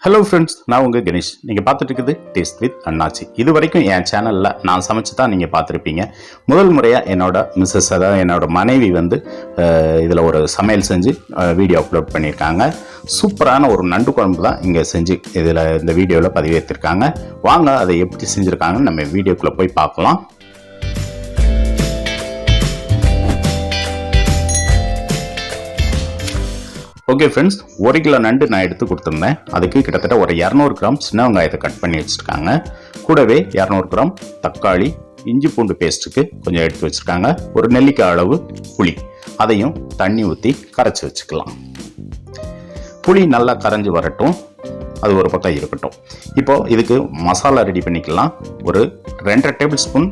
Hello friends, நான் உங்கள் கணேஷ். நீங்கள் பார்த்துட்டு இருக்குது டேஸ்ட் வித் அண்ணாச்சி. இது வரைக்கும் என் சேனலில் நான் சமைச்சு தான் நீங்கள் பார்த்துருப்பீங்க. முதல் முறையாக என்னோட மிஸ்ஸஸ், அதாவது என்னோட மனைவி வந்து இதில் ஒரு சமையல் செஞ்சு வீடியோ அப்லோட் பண்ணியிருக்காங்க. சூப்பரான ஒரு நண்டு குழம்பு தான் இங்கே செஞ்சு இதில் இந்த வீடியோவில் பதிவேற்றிருக்காங்க. வாங்க அதை எப்படி செஞ்சுருக்காங்கன்னு நம்ம வீடியோக்குள்ளே போய் பார்க்கலாம். ஓகே ஃப்ரெண்ட்ஸ், 1 கிலோ நண்டு நான் எடுத்து கொடுத்துருந்தேன். அதுக்கு கிட்டத்தட்ட ஒரு 200 கிராம் சின்ன வெங்காயத்தை கட் பண்ணி வச்சுருக்காங்க. கூடவே 200 கிராம் தக்காளி, இஞ்சி பூண்டு பேஸ்ட்டுக்கு கொஞ்சம் எடுத்து வச்சுருக்காங்க. ஒரு நெல்லிக்காய் அளவு புளி, அதையும் தண்ணி ஊற்றி கரைச்சி வச்சுக்கலாம். புளி நல்லா கரைஞ்சி வரட்டும், அது ஒரு பக்கம் இருக்கட்டும். இப்போது இதுக்கு மசாலா ரெடி பண்ணிக்கலாம். ஒரு 2.5 டேபிள் ஸ்பூன்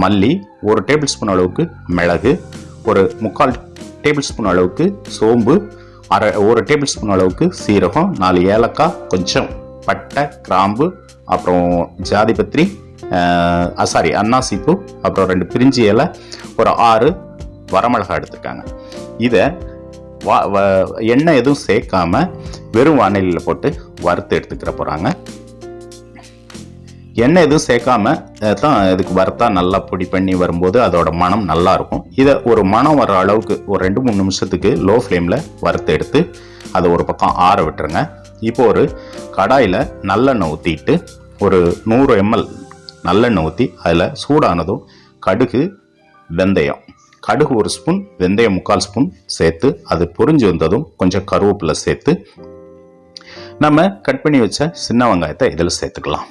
மல்லி, 1 டேபிள் ஸ்பூன் அளவுக்கு மிளகு, ஒரு 3/4 டேபிள் ஸ்பூன் அளவுக்கு சோம்பு, 1 டேபிள் ஸ்பூன் அளவுக்கு சீரகம், 4 ஏலக்காய், கொஞ்சம் பட்டை, கிராம்பு, அப்புறம் ஜாதிபத்திரி, அன்னாசிப்பூ, அப்புறம் 2 பிரிஞ்சி இலை, ஒரு 6 வரமிளகாய் எடுத்துருக்காங்க. இதை எண்ணெய் எதுவும் சேர்க்காம வெறும் வானலியில் போட்டு வறுத்து எடுத்துக்கிற போகிறாங்க. எண்ணெய் எதுவும் சேர்க்காம தான் இதுக்கு வறுத்தா நல்லா பொடி பண்ணி வரும்போது அதோட மனம் நல்லா இருக்கும். இதை ஒரு மனம் வர அளவுக்கு ஒரு 2-3 நிமிஷத்துக்கு லோ ஃப்ளேமில் வறுத்து எடுத்து அதை ஒரு பக்கம் ஆற விட்டுருங்க. இப்போ ஒரு கடாயில் நல்லெண்ணெய் ஊற்றிட்டு ஒரு 100 ml நல்லெண்ணெய் ஊற்றி அதில் சூடானதும் கடுகு, வெந்தயம், கடுகு 1 ஸ்பூன், வெந்தயம் 3/4 ஸ்பூன் சேர்த்து அது பொரிஞ்சு வந்ததும் கொஞ்சம் கருவேப்பிலை சேர்த்து நம்ம கட் பண்ணி வச்ச சின்ன வெங்காயத்தை இதில் சேர்த்துக்கலாம்.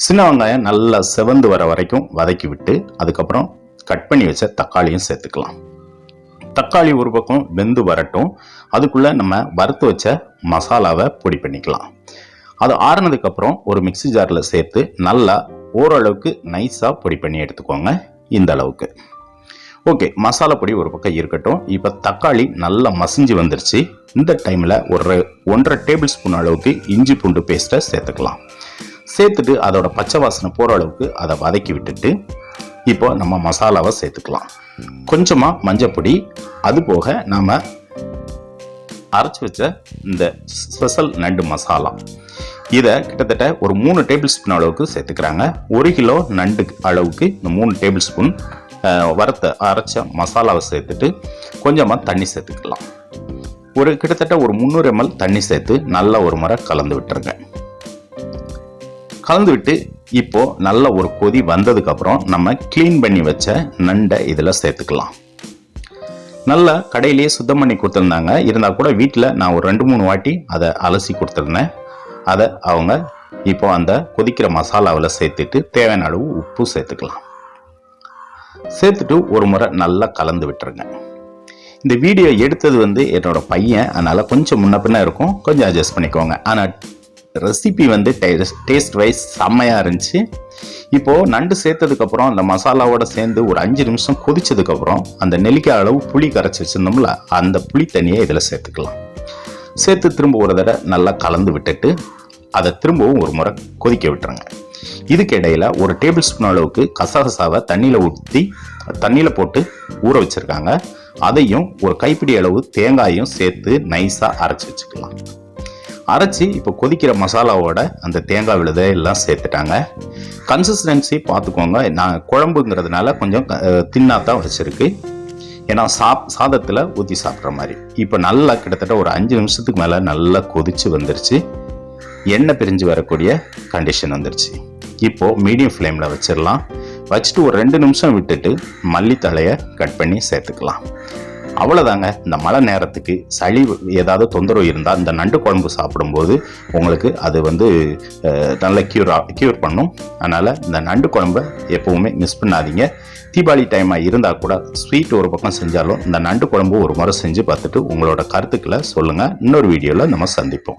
சின்ன வெங்காயம் நல்லா செவந்து வர வரைக்கும் வதக்கி விட்டு அதுக்கப்புறம் கட் பண்ணி வச்ச தக்காளியும் சேர்த்துக்கலாம். தக்காளி ஒரு பக்கம் வெந்து வரட்டும், அதுக்குள்ளே நம்ம வறுத்து வச்ச மசாலாவை பொடி பண்ணிக்கலாம். அது ஆறுனதுக்கப்புறம் ஒரு மிக்சி ஜாரில் சேர்த்து நல்லா ஓரளவுக்கு நைஸாக பொடி பண்ணி எடுத்துக்கோங்க. இந்த அளவுக்கு ஓகே. மசாலா பொடி ஒரு பக்கம் இருக்கட்டும். இப்போ தக்காளி நல்லா மசிஞ்சு வந்துருச்சு. இந்த டைமில் ஒரு 1.5 டேபிள் ஸ்பூன் அளவுக்கு இஞ்சி பூண்டு பேஸ்ட்டை சேர்த்துக்கலாம். சேர்த்துட்டு அதோட பச்சை வாசனை போகிற அளவுக்கு அதை வதக்கி விட்டுட்டு இப்போ நம்ம மசாலாவை சேர்த்துக்கலாம். கொஞ்சமாக மஞ்சப்பொடி, அது போக நாம் அரைச்சி வச்ச இந்த ஸ்பெஷல் நண்டு மசாலா, இதை கிட்டத்தட்ட ஒரு 3 டேபிள் ஸ்பூன் அளவுக்கு சேர்த்துக்கிறாங்க. 1 கிலோ நண்டு அளவுக்கு இந்த 3 டேபிள் ஸ்பூன் அரைச்ச மசாலாவை சேர்த்துட்டு கொஞ்சமாக தண்ணி சேர்த்துக்கலாம். கிட்டத்தட்ட ஒரு 300 ml தண்ணி சேர்த்து நல்லா ஒரு முறை கலந்து விட்டுருங்க. கலந்து விட்டு இப்போ நல்ல ஒரு கொதி வந்ததுக்கு அப்புறம் நம்ம கிளீன் பண்ணி வச்ச நண்டை இதில் சேர்த்துக்கலாம். நல்லா கடையிலேயே சுத்தம் பண்ணி கொடுத்துருந்தாங்க. இருந்தால் கூட வீட்டில் நான் ஒரு 2-3 வாட்டி அதை அலசி கொடுத்துருந்தேன். அதை அவங்க இப்போ அந்த கொதிக்கிற மசாலாவில் சேர்த்துட்டு தேவையான அளவு உப்பு சேர்த்துக்கலாம். சேர்த்துட்டு ஒரு முறை நல்லா கலந்து விட்டுருங்க. இந்த வீடியோ எடுத்தது வந்து என்னோட பையன், அதனால கொஞ்சம் முன்ன பின்ன இருக்கும், கொஞ்சம் அட்ஜஸ்ட் பண்ணிக்கோங்க. ஆனால் ரெசிபி வந்து டேஸ்ட் வைஸ் செம்மையாக இருந்துச்சு. இப்போது நண்டு சேர்த்ததுக்கப்புறம் அந்த மசாலாவோட சேர்ந்து ஒரு 5 நிமிஷம் கொதிச்சதுக்கப்புறம் அந்த நெல்லிக்காய் அளவு புளி கரைச்சி வச்சுருந்தோம்ல, அந்த புளி தண்ணியை இதில் சேர்த்துக்கலாம். சேர்த்து திரும்ப ஒரு தடவை நல்லா கலந்து விட்டுட்டு அதை திரும்பவும் ஒரு முறை கொதிக்க விட்டுருங்க. இதுக்கு இடையில் 1 டேபிள் ஸ்பூன் அளவுக்கு கசகசாவை தண்ணியில் போட்டு ஊற வச்சுருக்காங்க. அதையும் ஒரு கைப்பிடி அளவு தேங்காயும் சேர்த்து நைஸாக அரைச்சி வச்சுக்கலாம். அரைச்சி இப்போ கொதிக்கிற மசாலாவோட அந்த தேங்காய் விழுதை எல்லாம் சேர்த்துட்டாங்க. கன்சிஸ்டன்சி பார்த்துக்கோங்க. நான் குழம்புங்கிறதுனால கொஞ்சம் தின்னாத்தான் வச்சுருக்கு, ஏன்னா சாதத்தில் ஊற்றி சாப்பிட்ற மாதிரி. இப்போ நல்லா கிட்டத்தட்ட ஒரு 5 நிமிஷத்துக்கு மேலே நல்லா கொதிச்சு வந்துருச்சு. எண்ணெய் பிரிஞ்சு வரக்கூடிய கண்டிஷன் வந்துருச்சு. இப்போது மீடியம் ஃப்ளேமில் வச்சிடலாம். வச்சுட்டு ஒரு 2 நிமிஷம் விட்டுட்டு மல்லித்தழையை கட் பண்ணி சேர்த்துக்கலாம். அவ்வளோதாங்க. இந்த மழை நேரத்துக்கு சளி ஏதாவது தொந்தரவு இருந்தால் இந்த நண்டு குழம்பு சாப்பிடும்போது உங்களுக்கு அது வந்து நல்ல க்யூர் பண்ணும். அதனால் இந்த நண்டு குழம்பை எப்போவுமே மிஸ் பண்ணாதீங்க. தீபாவளி டைமாக இருந்தால் கூட ஸ்வீட் ஒரு பக்கம் செஞ்சாலும் இந்த நண்டு குழம்பு ஒரு முறை செஞ்சு பார்த்துட்டு உங்களோட கருத்துக்களை சொல்லுங்கள். இன்னொரு வீடியோவில் நம்ம சந்திப்போம்.